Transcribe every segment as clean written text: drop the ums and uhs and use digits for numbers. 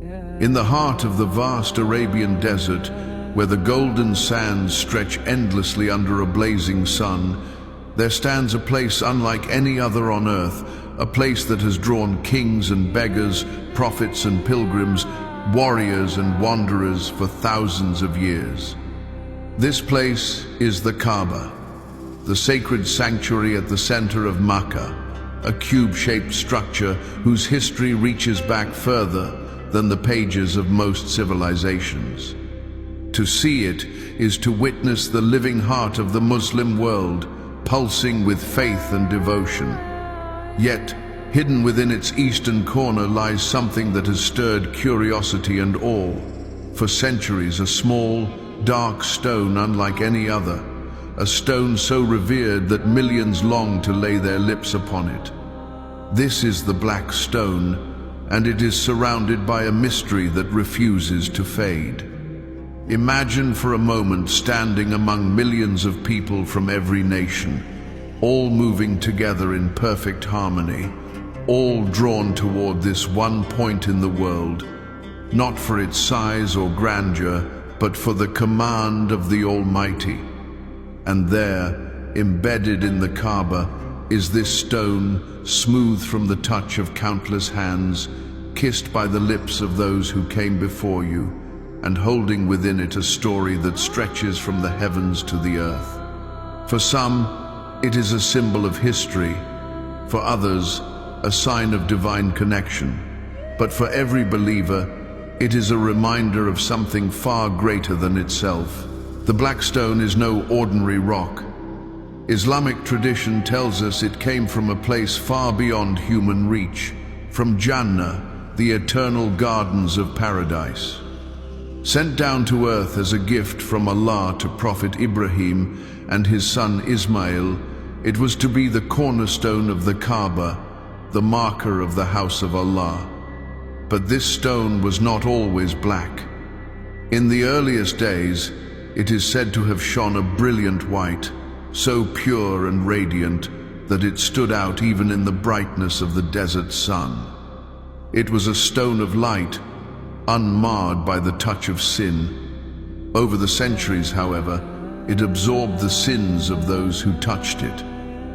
In the heart of the vast Arabian desert, where the golden sands stretch endlessly under a blazing sun, there stands a place unlike any other on earth, a place that has drawn kings and beggars, prophets and pilgrims, warriors and wanderers for thousands of years. This place is the Kabba, the sacred sanctuary at the center of Makkah, a cube-shaped structure whose history reaches back further than the pages of most civilizations. To see it is to witness the living heart of the Muslim world, pulsing with faith and devotion. Yet, hidden within its eastern corner lies something that has stirred curiosity and awe. For centuries, a small, dark stone unlike any other, a stone so revered that millions long to lay their lips upon it. This is the Black Stone, and it is surrounded by a mystery that refuses to fade. Imagine for a moment standing among millions of people from every nation, all moving together in perfect harmony, all drawn toward this one point in the world, not for its size or grandeur, but for the command of the Almighty. And there, embedded in the Kaaba, is this stone, smooth from the touch of countless hands, kissed by the lips of those who came before you, and holding within it a story that stretches from the heavens to the earth. For some, it is a symbol of history. For others, a sign of divine connection. But for every believer, it is a reminder of something far greater than itself. The Black Stone is no ordinary rock. Islamic tradition tells us it came from a place far beyond human reach, from Jannah, the eternal gardens of paradise. Sent down to earth as a gift from Allah to Prophet Ibrahim and his son Ismail, it was to be the cornerstone of the Kaaba, the marker of the house of Allah. But this stone was not always black. In the earliest days, it is said to have shone a brilliant white, so pure and radiant that it stood out even in the brightness of the desert sun. It was a stone of light, unmarred by the touch of sin. Over the centuries, however, it absorbed the sins of those who touched it,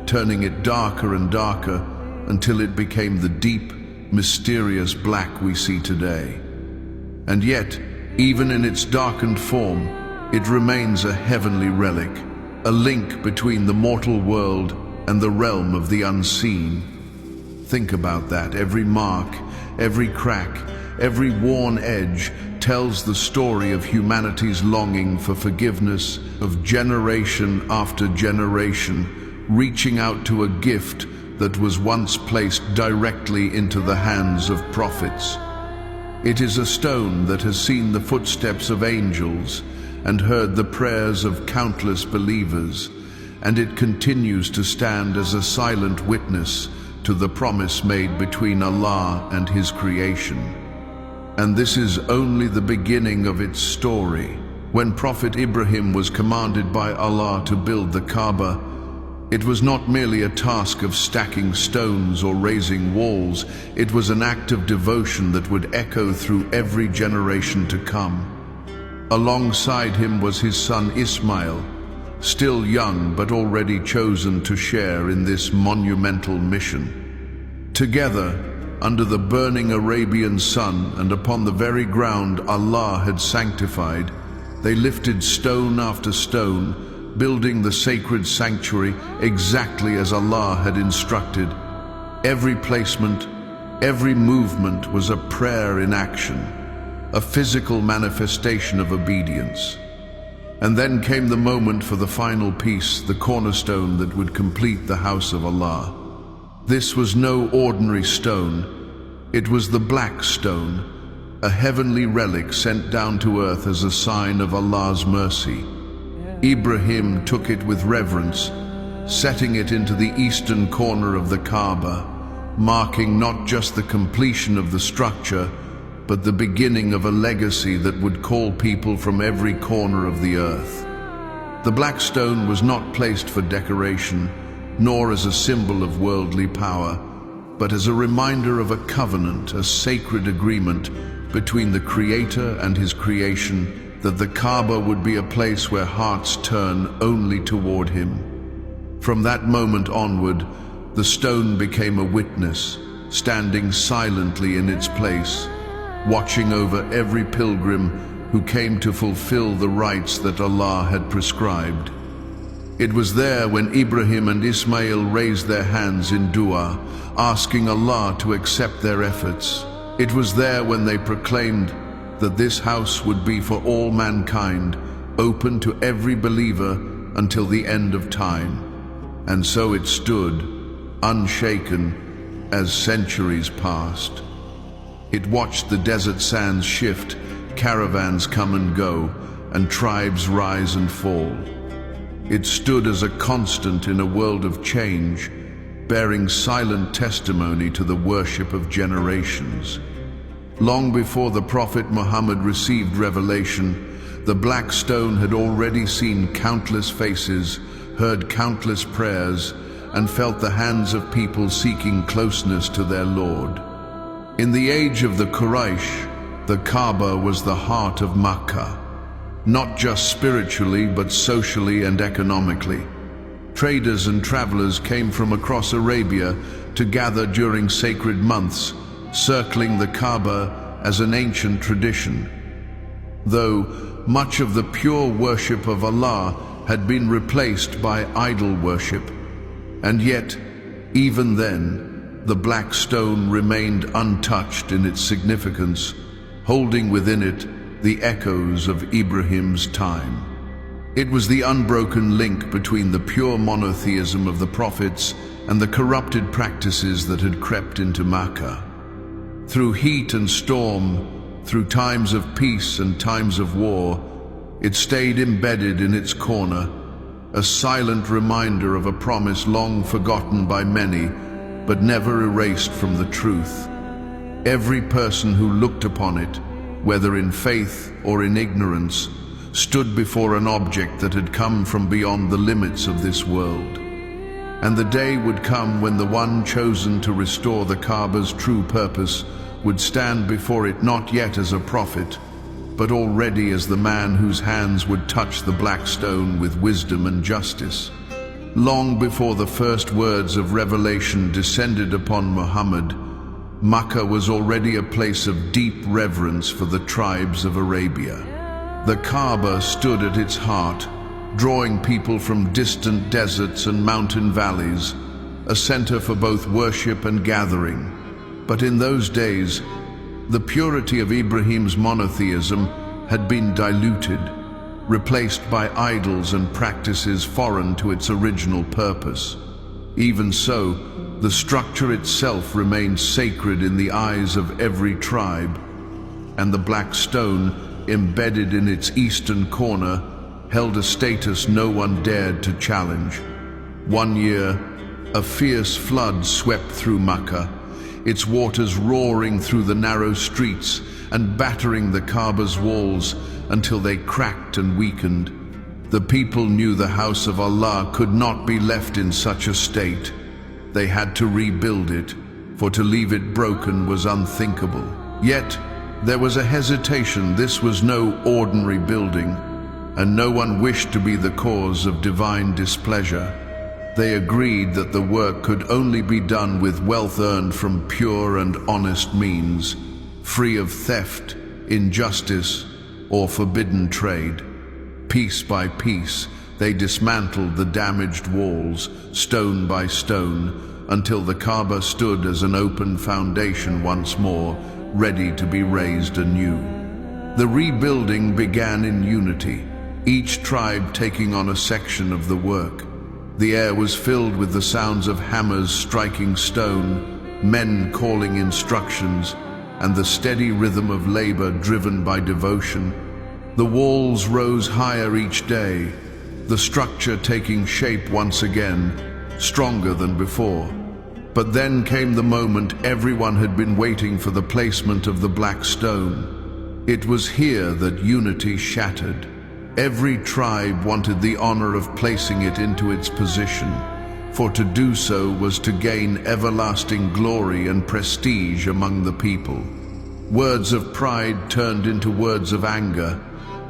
turning it darker and darker until it became the deep, mysterious black we see today. And yet, even in its darkened form, it remains a heavenly relic, a link between the mortal world and the realm of the unseen. Think about that. Every mark, every crack, every worn edge tells the story of humanity's longing for forgiveness, of generation after generation, reaching out to a gift that was once placed directly into the hands of prophets. It is a stone that has seen the footsteps of angels and heard the prayers of countless believers, and it continues to stand as a silent witness to the promise made between Allah and His creation. And this is only the beginning of its story. When Prophet Ibrahim was commanded by Allah to build the Kaaba, it was not merely a task of stacking stones or raising walls. It was an act of devotion that would echo through every generation to come. Alongside him was his son Ismail, still young but already chosen to share in this monumental mission. Together, under the burning Arabian sun and upon the very ground Allah had sanctified, they lifted stone after stone, building the sacred sanctuary exactly as Allah had instructed. Every placement, every movement was a prayer in action, a physical manifestation of obedience. And then came the moment for the final piece, the cornerstone that would complete the house of Allah. This was no ordinary stone. It was the Black Stone, a heavenly relic sent down to earth as a sign of Allah's mercy. Ibrahim took it with reverence, setting it into the eastern corner of the Kaaba, marking not just the completion of the structure, but the beginning of a legacy that would call people from every corner of the earth. The Black Stone was not placed for decoration, nor as a symbol of worldly power, but as a reminder of a covenant, a sacred agreement between the Creator and His creation, that the Kaaba would be a place where hearts turn only toward Him. From that moment onward, the stone became a witness, standing silently in its place, watching over every pilgrim who came to fulfill the rites that Allah had prescribed. It was there when Ibrahim and Ismail raised their hands in dua, asking Allah to accept their efforts. It was there when they proclaimed that this house would be for all mankind, open to every believer until the end of time. And so it stood, unshaken, as centuries passed. It watched the desert sands shift, caravans come and go, and tribes rise and fall. It stood as a constant in a world of change, bearing silent testimony to the worship of generations. Long before the Prophet Muhammad received revelation, the black stone had already seen countless faces, heard countless prayers, and felt the hands of people seeking closeness to their Lord. In the age of the Quraysh, the Kaaba was the heart of Makkah, not just spiritually but socially and economically. Traders and travelers came from across Arabia to gather during sacred months, circling the Kaaba as an ancient tradition. Though much of the pure worship of Allah had been replaced by idol worship, and yet, even then, the black stone remained untouched in its significance, holding within it the echoes of Ibrahim's time. It was the unbroken link between the pure monotheism of the prophets and the corrupted practices that had crept into Makkah. Through heat and storm, through times of peace and times of war, it stayed embedded in its corner, a silent reminder of a promise long forgotten by many, but never erased from the truth. Every person who looked upon it, whether in faith or in ignorance, stood before an object that had come from beyond the limits of this world. And the day would come when the one chosen to restore the Kaaba's true purpose would stand before it not yet as a prophet, but already as the man whose hands would touch the black stone with wisdom and justice. Long before the first words of revelation descended upon Muhammad, Makkah was already a place of deep reverence for the tribes of Arabia. The Kaaba stood at its heart, drawing people from distant deserts and mountain valleys, a center for both worship and gathering. But in those days, the purity of Ibrahim's monotheism had been diluted, replaced by idols and practices foreign to its original purpose. Even so, the structure itself remained sacred in the eyes of every tribe, and the black stone, embedded in its eastern corner, held a status no one dared to challenge. One year, a fierce flood swept through Makkah, its waters roaring through the narrow streets and battering the Kaaba's walls until they cracked and weakened. The people knew the house of Allah could not be left in such a state. They had to rebuild it, for to leave it broken was unthinkable. Yet, there was a hesitation. This was no ordinary building, and no one wished to be the cause of divine displeasure. They agreed that the work could only be done with wealth earned from pure and honest means, free of theft, injustice, or forbidden trade. Piece by piece, they dismantled the damaged walls, stone by stone, until the Kaaba stood as an open foundation once more, ready to be raised anew. The rebuilding began in unity, each tribe taking on a section of the work. The air was filled with the sounds of hammers striking stone, men calling instructions, and the steady rhythm of labor driven by devotion. The walls rose higher each day, the structure taking shape once again, stronger than before. But then came the moment everyone had been waiting for, the placement of the black stone. It was here that unity shattered. Every tribe wanted the honor of placing it into its position, for to do so was to gain everlasting glory and prestige among the people. Words of pride turned into words of anger,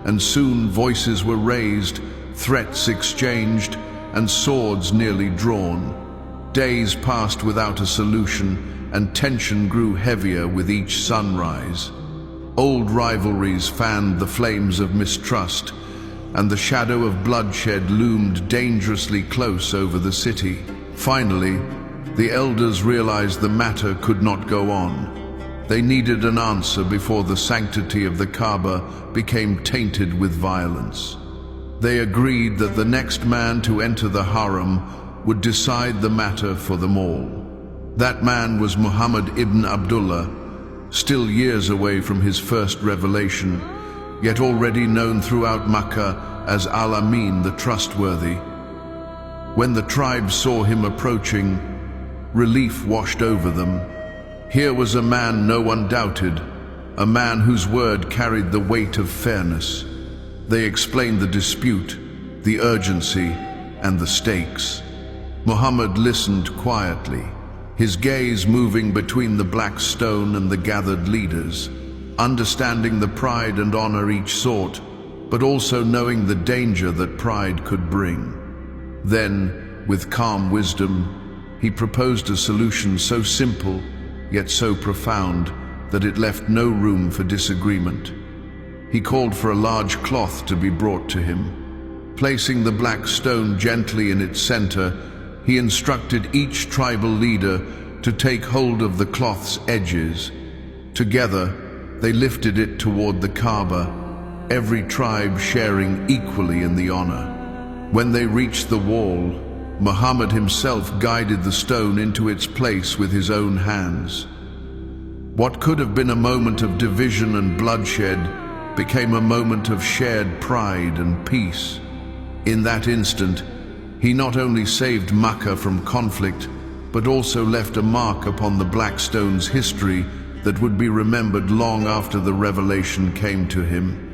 and soon voices were raised, threats exchanged, and swords nearly drawn. Days passed without a solution, and tension grew heavier with each sunrise. Old rivalries fanned the flames of mistrust, and the shadow of bloodshed loomed dangerously close over the city. Finally, the elders realized the matter could not go on. They needed an answer before the sanctity of the Kabba became tainted with violence. They agreed that the next man to enter the harem would decide the matter for them all. That man was Muhammad ibn Abdullah, still years away from his first revelation, yet already known throughout Makkah as Al-Amin, the trustworthy. When the tribes saw him approaching, relief washed over them. Here was a man no one doubted, a man whose word carried the weight of fairness. They explained the dispute, the urgency, and the stakes. Muhammad listened quietly, his gaze moving between the black stone and the gathered leaders, understanding the pride and honor each sought, but also knowing the danger that pride could bring. Then, with calm wisdom, he proposed a solution so simple, yet so profound, that it left no room for disagreement. He called for a large cloth to be brought to him. Placing the black stone gently in its center, he instructed each tribal leader to take hold of the cloth's edges. Together, they lifted it toward the Kabba, every tribe sharing equally in the honor. When they reached the wall, Muhammad himself guided the stone into its place with his own hands. What could have been a moment of division and bloodshed became a moment of shared pride and peace. In that instant, he not only saved Makkah from conflict, but also left a mark upon the black stone's history that would be remembered long after the revelation came to him.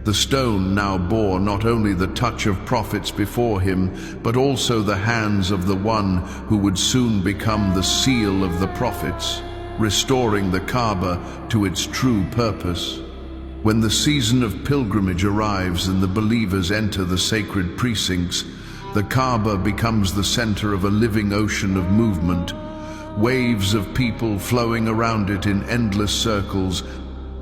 The stone now bore not only the touch of prophets before him, but also the hands of the one who would soon become the seal of the prophets, restoring the Kabba to its true purpose. When the season of pilgrimage arrives and the believers enter the sacred precincts, the Kabba becomes the center of a living ocean of movement, waves of people flowing around it in endless circles,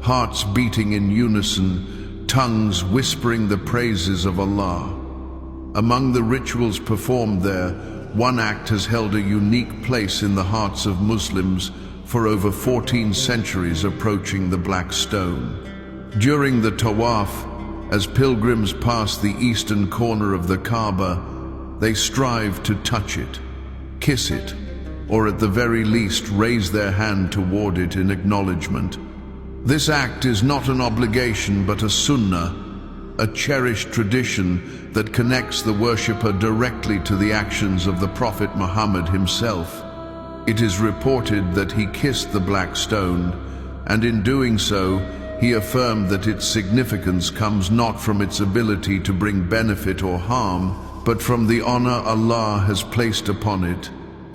hearts beating in unison, tongues whispering the praises of Allah. Among the rituals performed there, one act has held a unique place in the hearts of Muslims for over 14 centuries, approaching the Black Stone. During the Tawaf, as pilgrims pass the eastern corner of the Kaaba, they strive to touch it, kiss it, or at the very least raise their hand toward it in acknowledgement. This act is not an obligation but a sunnah, a cherished tradition that connects the worshipper directly to the actions of the Prophet Muhammad himself. It is reported that he kissed the Black Stone, and in doing so, he affirmed that its significance comes not from its ability to bring benefit or harm, but from the honor Allah has placed upon it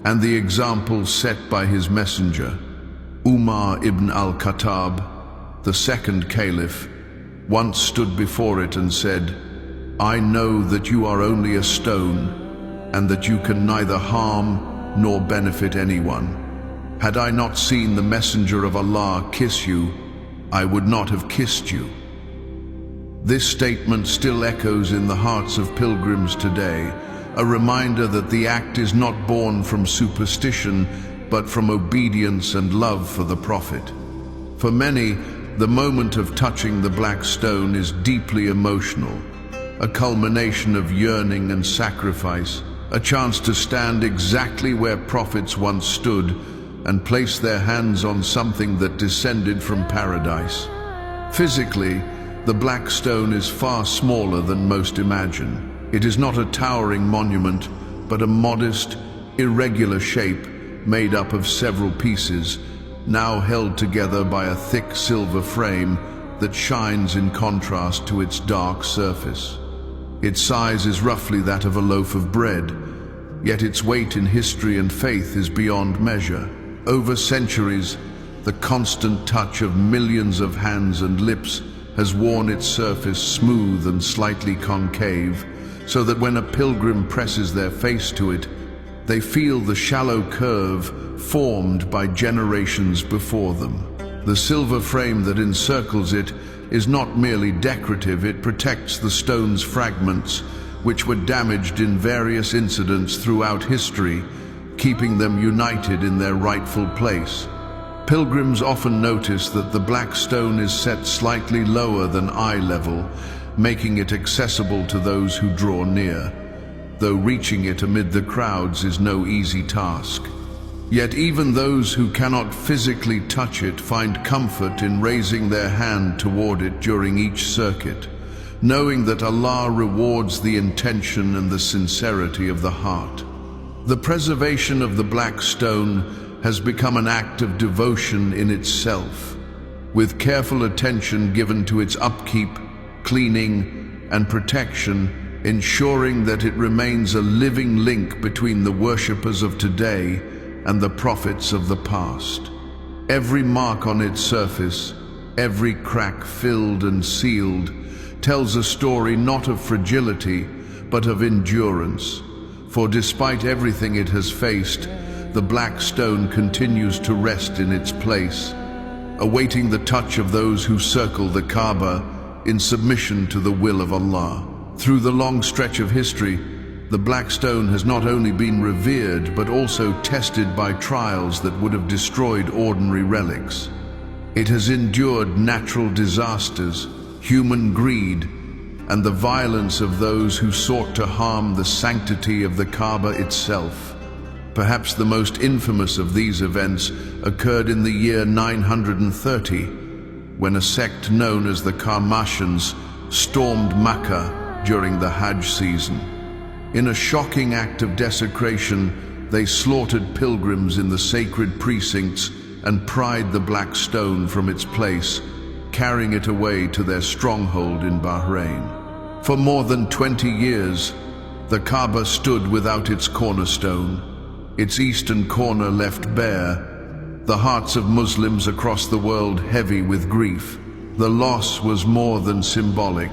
and the example set by his messenger. Umar ibn al-Khattab, the second caliph, once stood before it and said, "I know that you are only a stone, and that you can neither harm nor benefit anyone. Had I not seen the messenger of Allah kiss you, I would not have kissed you." This statement still echoes in the hearts of pilgrims today, a reminder that the act is not born from superstition, but from obedience and love for the Prophet. For many, the moment of touching the Black Stone is deeply emotional, a culmination of yearning and sacrifice, a chance to stand exactly where prophets once stood and place their hands on something that descended from paradise. Physically, the Black Stone is far smaller than most imagine. It is not a towering monument, but a modest, irregular shape made up of several pieces, now held together by a thick silver frame that shines in contrast to its dark surface. Its size is roughly that of a loaf of bread, yet its weight in history and faith is beyond measure. Over centuries, The constant touch of millions of hands and lips has worn its surface smooth and slightly concave, so that when a pilgrim presses their face to it, they feel the shallow curve formed by generations before them. The silver frame that encircles it is not merely decorative, it protects the stone's fragments, which were damaged in various incidents throughout history, keeping them united in their rightful place. Pilgrims often notice that the black stone is set slightly lower than eye level, making it accessible to those who draw near, though reaching it amid the crowds is no easy task. Yet even those who cannot physically touch it find comfort in raising their hand toward it during each circuit, knowing that Allah rewards the intention and the sincerity of the heart. The preservation of the black stone has become an act of devotion in itself, with careful attention given to its upkeep, cleaning, and protection, ensuring that it remains a living link between the worshippers of today and the prophets of the past. Every mark on its surface, every crack filled and sealed, tells a story not of fragility, but of endurance. For despite everything it has faced, the black stone continues to rest in its place, awaiting the touch of those who circle the Kabba in submission to the will of Allah. Through the long stretch of history, the black stone has not only been revered, but also tested by trials that would have destroyed ordinary relics. It has endured natural disasters, human greed, and the violence of those who sought to harm the sanctity of the Kabba itself. Perhaps the most infamous of these events occurred in the year 930, when a sect known as the Karmashans stormed Makkah during the Hajj season. In a shocking act of desecration, they slaughtered pilgrims in the sacred precincts and pried the black stone from its place, carrying it away to their stronghold in Bahrain. For more than 20 years, the Kabba stood without its cornerstone, its eastern corner left bare, the hearts of Muslims across the world heavy with grief. The loss was more than symbolic.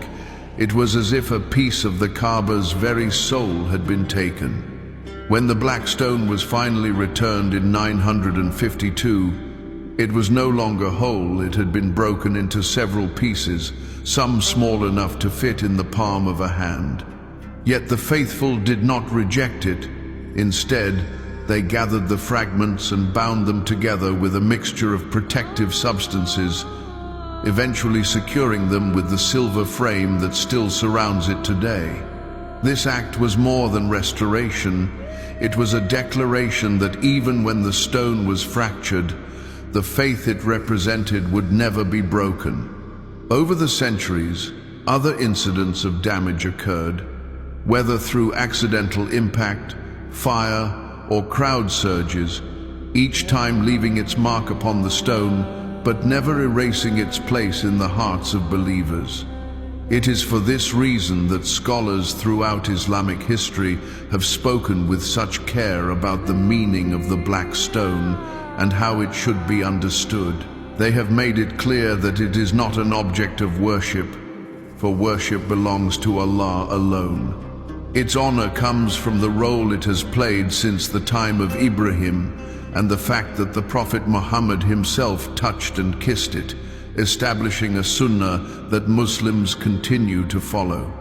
It was as if a piece of the Kabba's very soul had been taken. When the black stone was finally returned in 952, it was no longer whole. It had been broken into several pieces, some small enough to fit in the palm of a hand. Yet the faithful did not reject it. Instead, they gathered the fragments and bound them together with a mixture of protective substances, eventually securing them with the silver frame that still surrounds it today. This act was more than restoration. It was a declaration that even when the stone was fractured, the faith it represented would never be broken. Over the centuries, other incidents of damage occurred, whether through accidental impact, fire, or crowd surges, each time leaving its mark upon the stone, but never erasing its place in the hearts of believers. It is for this reason that scholars throughout Islamic history have spoken with such care about the meaning of the black stone and how it should be understood. They have made it clear that it is not an object of worship, for worship belongs to Allah alone. Its honor comes from the role it has played since the time of Ibrahim and the fact that the Prophet Muhammad himself touched and kissed it, establishing a sunnah that Muslims continue to follow.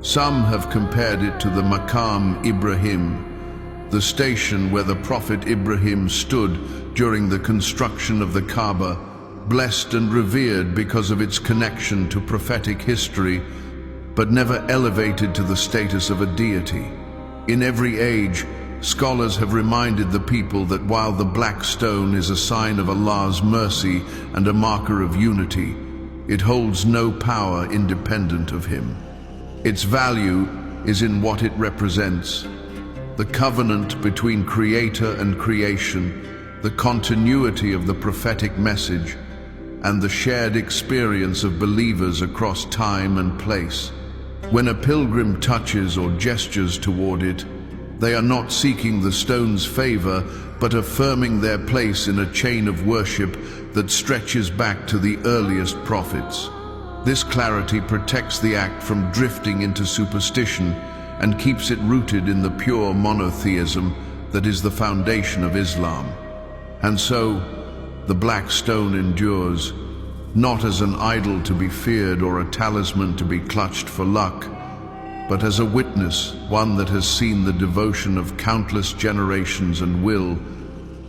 Some have compared it to the Maqam Ibrahim, the station where the Prophet Ibrahim stood during the construction of the Kabba, blessed and revered because of its connection to prophetic history, but never elevated to the status of a deity. In every age, scholars have reminded the people that while the black stone is a sign of Allah's mercy and a marker of unity, it holds no power independent of Him. Its value is in what it represents: the covenant between Creator and creation, the continuity of the prophetic message, and the shared experience of believers across time and place. When a pilgrim touches or gestures toward it, They are not seeking the stone's favor, but affirming their place in a chain of worship that stretches back to the earliest prophets. This clarity protects the act from drifting into superstition and keeps it rooted in the pure monotheism that is the foundation of Islam. And so, the black stone endures, not as an idol to be feared or a talisman to be clutched for luck, but as a witness, one that has seen the devotion of countless generations and will,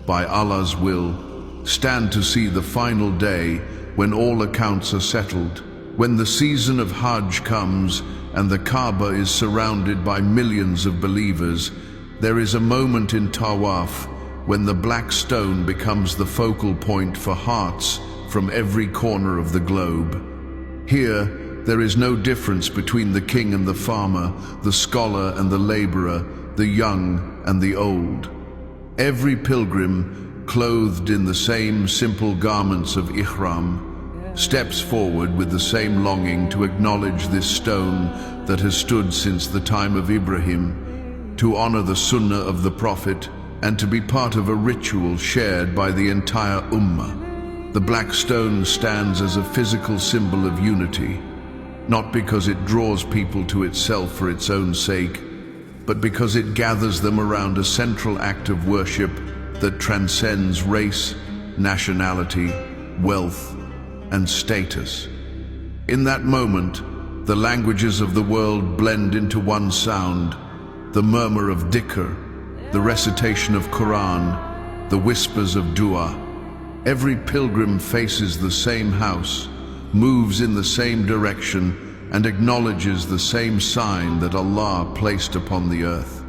by Allah's will, stand to see the final day when all accounts are settled. When the season of Hajj comes and the Kabba is surrounded by millions of believers, there is a moment in Tawaf when the black stone becomes the focal point for hearts from every corner of the globe. Here, there is no difference between the king and the farmer, the scholar and the laborer, the young and the old. Every pilgrim, clothed in the same simple garments of ihram, steps forward with the same longing to acknowledge this stone that has stood since the time of Ibrahim, to honor the sunnah of the Prophet, and to be part of a ritual shared by the entire ummah. The black stone stands as a physical symbol of unity, not because it draws people to itself for its own sake, but because it gathers them around a central act of worship that transcends race, nationality, wealth, and status. In that moment, the languages of the world blend into one sound, the murmur of dhikr, the recitation of Quran, the whispers of dua. Every pilgrim faces the same house, moves in the same direction, and acknowledges the same sign that Allah placed upon the earth.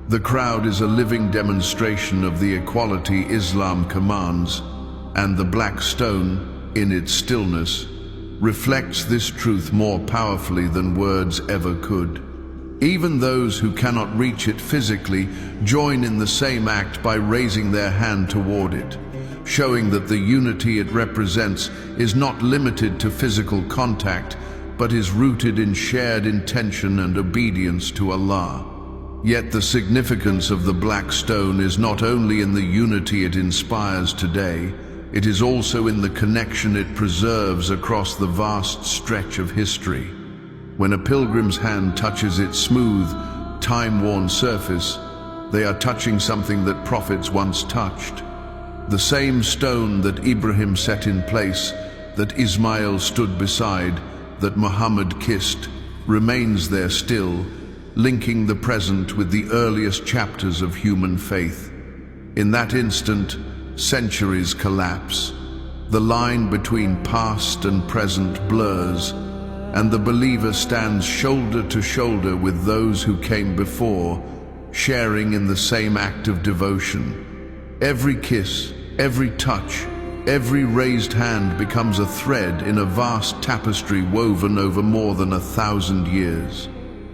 The crowd is a living demonstration of the equality Islam commands, and the black stone, in its stillness, reflects this truth more powerfully than words ever could. Even those who cannot reach it physically join in the same act by raising their hand toward it, showing that the unity it represents is not limited to physical contact, but is rooted in shared intention and obedience to Allah. Yet the significance of the black stone is not only in the unity it inspires today, it is also in the connection it preserves across the vast stretch of history. When a pilgrim's hand touches its smooth, time-worn surface, they are touching something that prophets once touched. The same stone that Ibrahim set in place, that Ismail stood beside, that Muhammad kissed, remains there still, linking the present with the earliest chapters of human faith. In that instant, centuries collapse. The line between past and present blurs, and the believer stands shoulder to shoulder with those who came before, sharing in the same act of devotion. Every kiss, every touch, every raised hand becomes a thread in a vast tapestry woven over more than 1,000 years.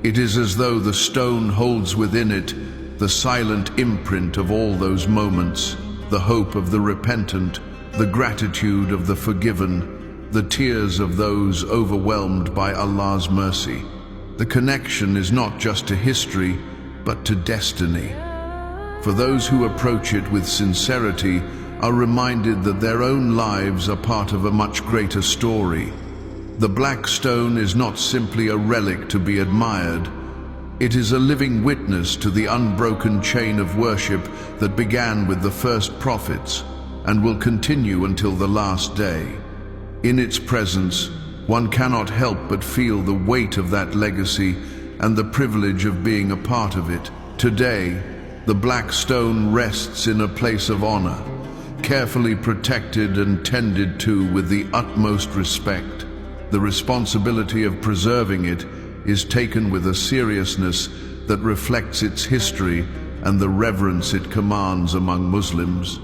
It is as though the stone holds within it the silent imprint of all those moments, the hope of the repentant, the gratitude of the forgiven, the tears of those overwhelmed by Allah's mercy. The connection is not just to history, but to destiny. For those who approach it with sincerity are reminded that their own lives are part of a much greater story. The black stone is not simply a relic to be admired. It is a living witness to the unbroken chain of worship that began with the first prophets and will continue until the last day. In its presence, one cannot help but feel the weight of that legacy and the privilege of being a part of it. Today, the black stone rests in a place of honor, carefully protected and tended to with the utmost respect. The responsibility of preserving it is taken with a seriousness that reflects its history and the reverence it commands among Muslims.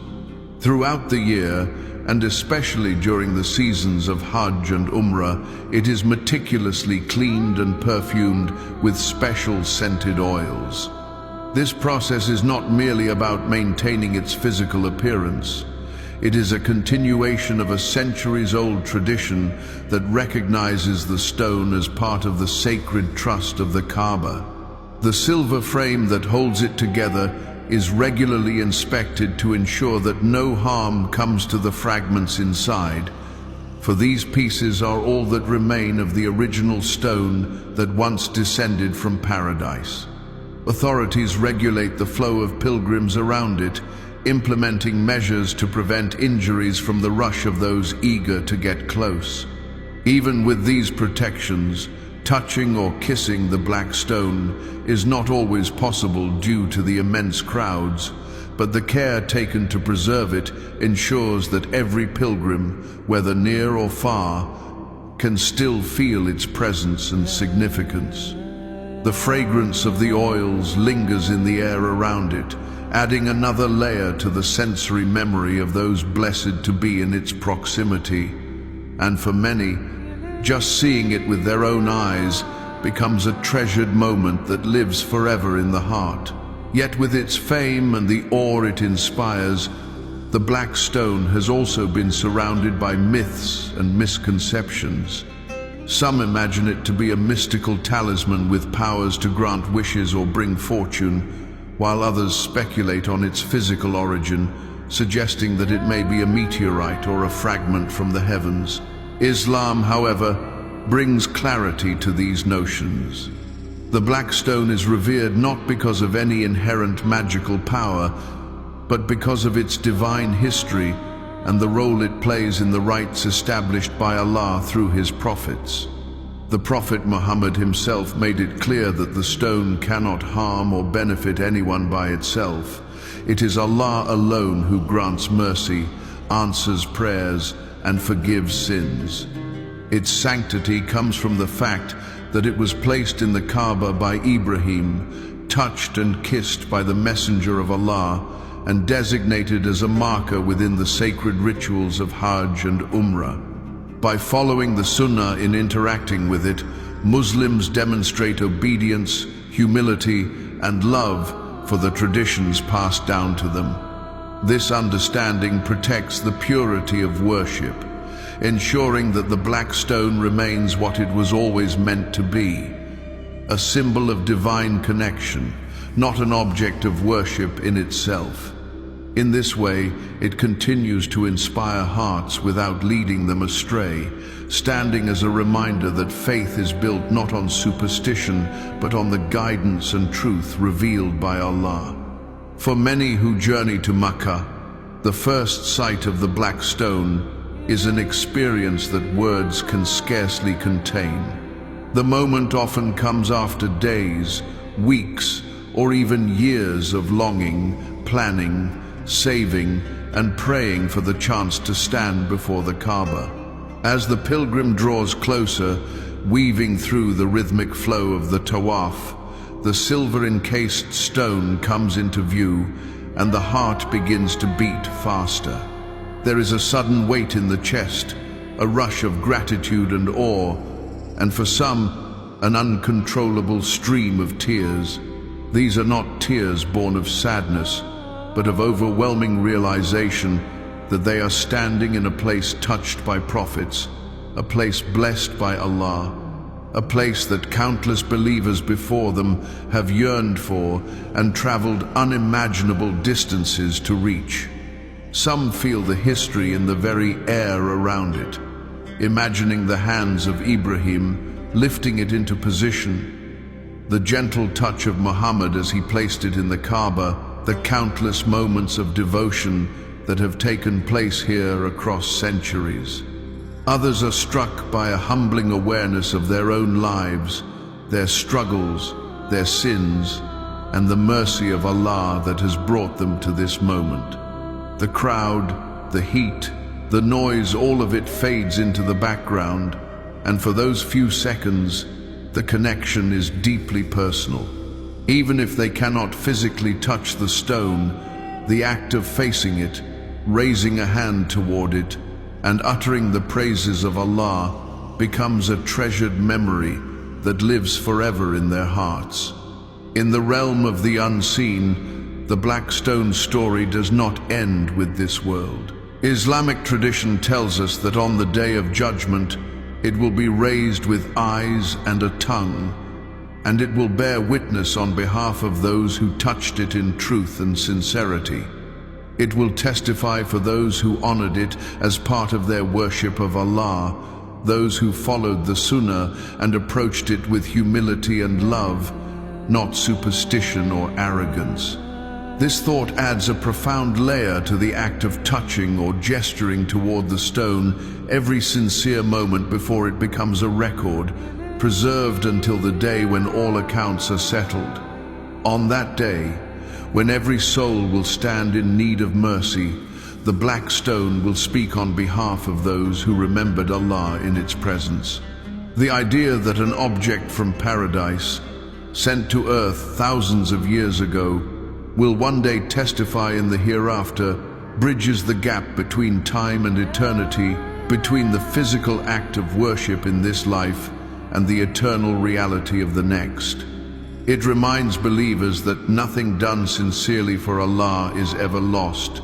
Throughout the year, and especially during the seasons of Hajj and Umrah, it is meticulously cleaned and perfumed with special scented oils. This process is not merely about maintaining its physical appearance. It is a continuation of a centuries-old tradition that recognizes the stone as part of the sacred trust of the Kabba. The silver frame that holds it together is regularly inspected to ensure that no harm comes to the fragments inside, for these pieces are all that remain of the original stone that once descended from paradise. Authorities regulate the flow of pilgrims around it, implementing measures to prevent injuries from the rush of those eager to get close. Even with these protections, touching or kissing the black stone is not always possible due to the immense crowds, but the care taken to preserve it ensures that every pilgrim, whether near or far, can still feel its presence and significance. The fragrance of the oils lingers in the air around it, adding another layer to the sensory memory of those blessed to be in its proximity. And for many, just seeing it with their own eyes becomes a treasured moment that lives forever in the heart. Yet with its fame and the awe it inspires, the black stone has also been surrounded by myths and misconceptions. Some imagine it to be a mystical talisman with powers to grant wishes or bring fortune, while others speculate on its physical origin, suggesting that it may be a meteorite or a fragment from the heavens. Islam, however, brings clarity to these notions. The black stone is revered not because of any inherent magical power, but because of its divine history and the role it plays in the rites established by Allah through His prophets. The Prophet Muhammad himself made it clear that the stone cannot harm or benefit anyone by itself. It is Allah alone who grants mercy, answers prayers, and forgives sins. Its sanctity comes from the fact that it was placed in the Kabba by Ibrahim, touched and kissed by the Messenger of Allah, and designated as a marker within the sacred rituals of Hajj and Umrah. By following the Sunnah in interacting with it, Muslims demonstrate obedience, humility, and love for the traditions passed down to them. This understanding protects the purity of worship, ensuring that the black stone remains what it was always meant to be, a symbol of divine connection, not an object of worship in itself. In this way, it continues to inspire hearts without leading them astray, standing as a reminder that faith is built not on superstition, but on the guidance and truth revealed by Allah. For many who journey to Makkah, the first sight of the black stone is an experience that words can scarcely contain. The moment often comes after days, weeks, or even years of longing, planning, saving, and praying for the chance to stand before the Kabba. As the pilgrim draws closer, weaving through the rhythmic flow of the tawaf, the silver-encased stone comes into view, and the heart begins to beat faster. There is a sudden weight in the chest, a rush of gratitude and awe, and for some, an uncontrollable stream of tears. These are not tears born of sadness, but of overwhelming realization that they are standing in a place touched by prophets, a place blessed by Allah, a place that countless believers before them have yearned for and traveled unimaginable distances to reach. Some feel the history in the very air around it, imagining the hands of Ibrahim lifting it into position, the gentle touch of Muhammad as he placed it in the Kaaba, the countless moments of devotion that have taken place here across centuries. Others are struck by a humbling awareness of their own lives, their struggles, their sins, and the mercy of Allah that has brought them to this moment. The crowd, the heat, the noise, all of it fades into the background, and for those few seconds, the connection is deeply personal. Even if they cannot physically touch the stone, the act of facing it, raising a hand toward it, and uttering the praises of Allah becomes a treasured memory that lives forever in their hearts. In the realm of the unseen, the black stone story does not end with this world. Islamic tradition tells us that on the day of judgment, it will be raised with eyes and a tongue, and it will bear witness on behalf of those who touched it in truth and sincerity. It will testify for those who honored it as part of their worship of Allah, those who followed the Sunnah and approached it with humility and love, not superstition or arrogance. This thought adds a profound layer to the act of touching or gesturing toward the stone every sincere moment before it becomes a record, preserved until the day when all accounts are settled. On that day, when every soul will stand in need of mercy, the black stone will speak on behalf of those who remembered Allah in its presence. The idea that an object from paradise, sent to earth thousands of years ago, will one day testify in the hereafter bridges the gap between time and eternity, between the physical act of worship in this life and the eternal reality of the next. It reminds believers that nothing done sincerely for Allah is ever lost,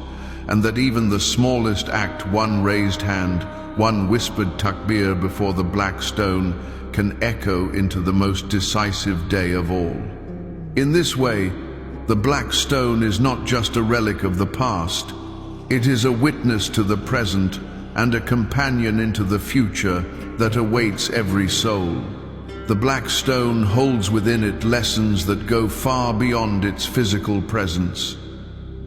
and that even the smallest act, one raised hand, one whispered takbir before the black stone, can echo into the most decisive day of all. In this way, the black stone is not just a relic of the past, it is a witness to the present and a companion into the future that awaits every soul. The black stone holds within it lessons that go far beyond its physical presence.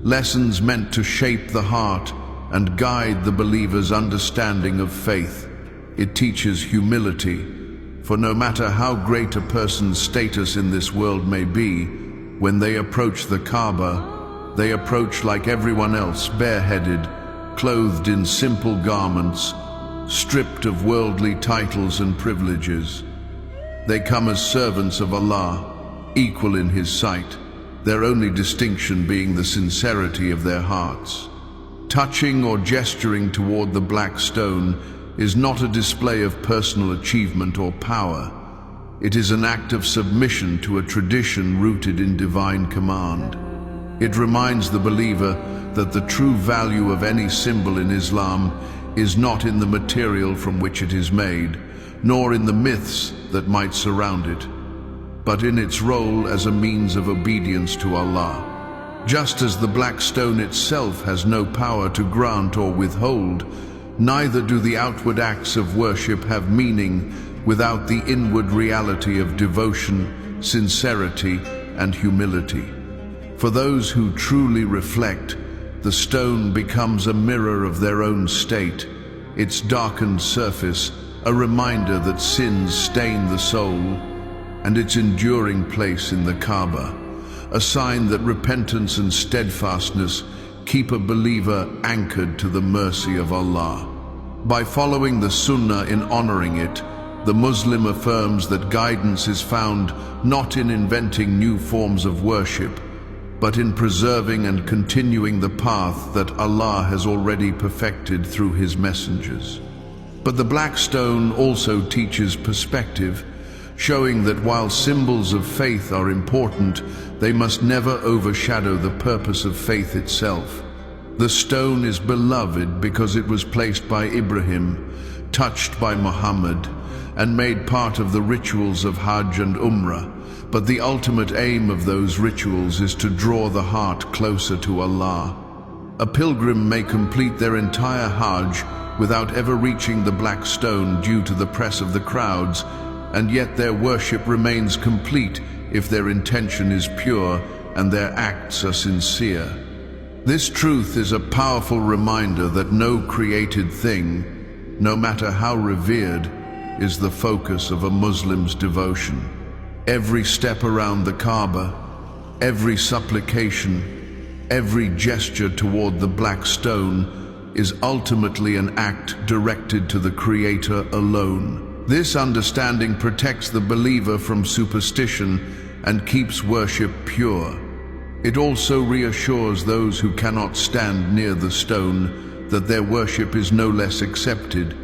Lessons meant to shape the heart and guide the believer's understanding of faith. It teaches humility, for no matter how great a person's status in this world may be, when they approach the Kabba, they approach like everyone else, bareheaded, clothed in simple garments, stripped of worldly titles and privileges. They come as servants of Allah, equal in His sight, their only distinction being the sincerity of their hearts. Touching or gesturing toward the black stone is not a display of personal achievement or power. It is an act of submission to a tradition rooted in divine command. It reminds the believer that the true value of any symbol in Islam is not in the material from which it is made, nor in the myths that might surround it, but in its role as a means of obedience to Allah. Just as the black stone itself has no power to grant or withhold, neither do the outward acts of worship have meaning without the inward reality of devotion, sincerity, and humility. For those who truly reflect, the stone becomes a mirror of their own state, its darkened surface a reminder that sins stain the soul, and its enduring place in the Kabba, a sign that repentance and steadfastness keep a believer anchored to the mercy of Allah. By following the Sunnah in honoring it, the Muslim affirms that guidance is found not in inventing new forms of worship, but in preserving and continuing the path that Allah has already perfected through His messengers. But the black stone also teaches perspective, showing that while symbols of faith are important, they must never overshadow the purpose of faith itself. The stone is beloved because it was placed by Ibrahim, touched by Muhammad, and made part of the rituals of Hajj and Umrah. But the ultimate aim of those rituals is to draw the heart closer to Allah. A pilgrim may complete their entire Hajj without ever reaching the black stone due to the press of the crowds, and yet their worship remains complete if their intention is pure and their acts are sincere. This truth is a powerful reminder that no created thing, no matter how revered, is the focus of a Muslim's devotion. Every step around the Kaaba, every supplication, every gesture toward the black stone is ultimately an act directed to the Creator alone. This understanding protects the believer from superstition and keeps worship pure. It also reassures those who cannot stand near the stone that their worship is no less accepted.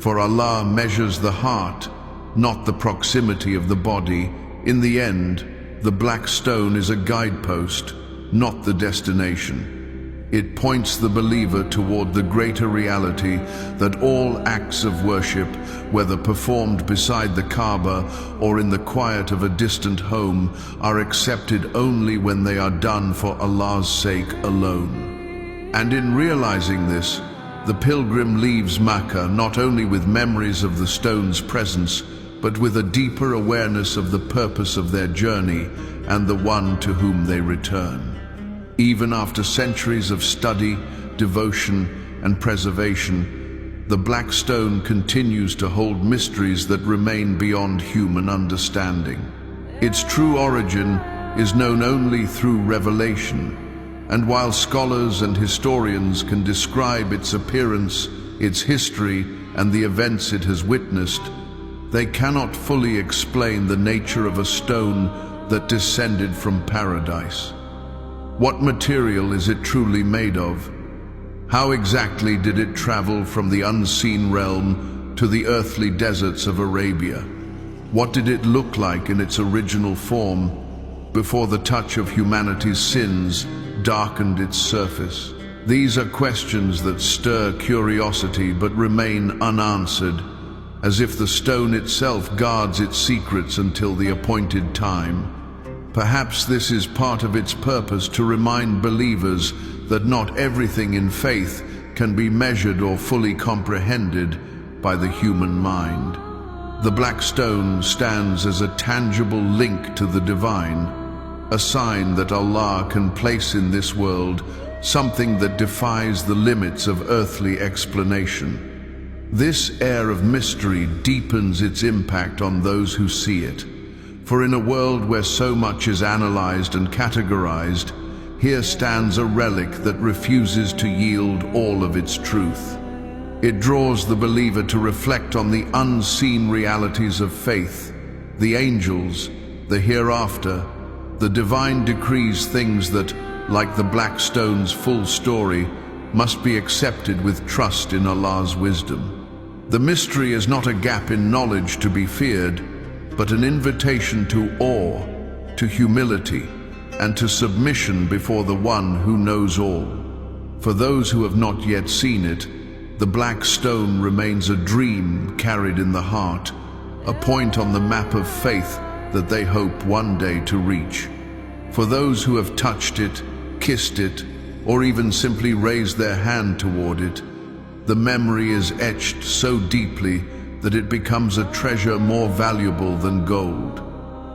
For Allah measures the heart, not the proximity of the body. In the end, the black stone is a guidepost, not the destination. It points the believer toward the greater reality that all acts of worship, whether performed beside the Kabba or in the quiet of a distant home, are accepted only when they are done for Allah's sake alone. And in realizing this, the pilgrim leaves Makkah not only with memories of the stone's presence, but with a deeper awareness of the purpose of their journey and the one to whom they return. Even after centuries of study, devotion, and preservation, the black stone continues to hold mysteries that remain beyond human understanding. Its true origin is known only through revelation, and while scholars and historians can describe its appearance, its history, and the events it has witnessed, they cannot fully explain the nature of a stone that descended from paradise. What material is it truly made of? How exactly did it travel from the unseen realm to the earthly deserts of Arabia? What did it look like in its original form before the touch of humanity's sins darkened its surface? These are questions that stir curiosity but remain unanswered, as if the stone itself guards its secrets until the appointed time. Perhaps this is part of its purpose, to remind believers that not everything in faith can be measured or fully comprehended by the human mind. The black stone stands as a tangible link to the divine, a sign that Allah can place in this world something that defies the limits of earthly explanation. This air of mystery deepens its impact on those who see it. For in a world where so much is analyzed and categorized, here stands a relic that refuses to yield all of its truth. It draws the believer to reflect on the unseen realities of faith, the angels, the hereafter, the divine decrees, things that, like the black stone's full story, must be accepted with trust in Allah's wisdom. The mystery is not a gap in knowledge to be feared, but an invitation to awe, to humility, and to submission before the one who knows all. For those who have not yet seen it, the black stone remains a dream carried in the heart, a point on the map of faith that they hope one day to reach. For those who have touched it, kissed it, or even simply raised their hand toward it, the memory is etched so deeply that it becomes a treasure more valuable than gold.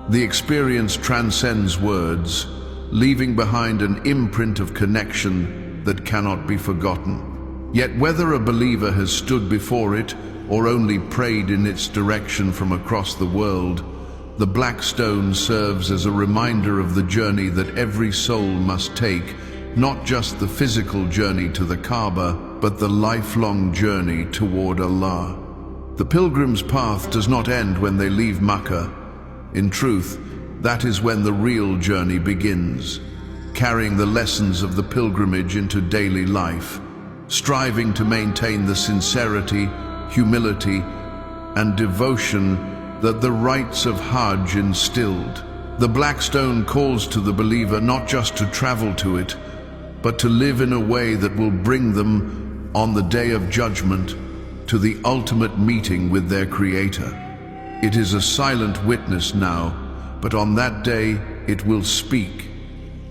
The experience transcends words, leaving behind an imprint of connection that cannot be forgotten. Yet whether a believer has stood before it or only prayed in its direction from across the world, the black stone serves as a reminder of the journey that every soul must take, not just the physical journey to the Kabba, but the lifelong journey toward Allah. The pilgrim's path does not end when they leave Makkah. In truth, that is when the real journey begins, carrying the lessons of the pilgrimage into daily life, striving to maintain the sincerity, humility, and devotion that the rites of Hajj instilled. The black stone calls to the believer not just to travel to it, but to live in a way that will bring them, on the day of judgment, to the ultimate meeting with their Creator. It is a silent witness now, but on that day it will speak,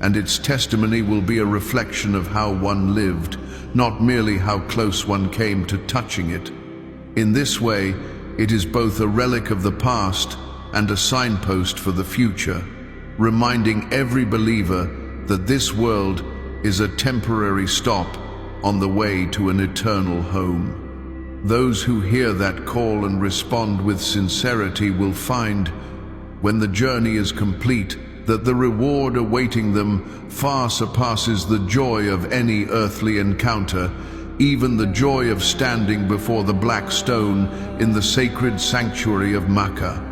and its testimony will be a reflection of how one lived, not merely how close one came to touching it. In this way, it is both a relic of the past and a signpost for the future, reminding every believer that this world is a temporary stop on the way to an eternal home. Those who hear that call and respond with sincerity will find, when the journey is complete, that the reward awaiting them far surpasses the joy of any earthly encounter, even the joy of standing before the black stone in the sacred sanctuary of Makkah.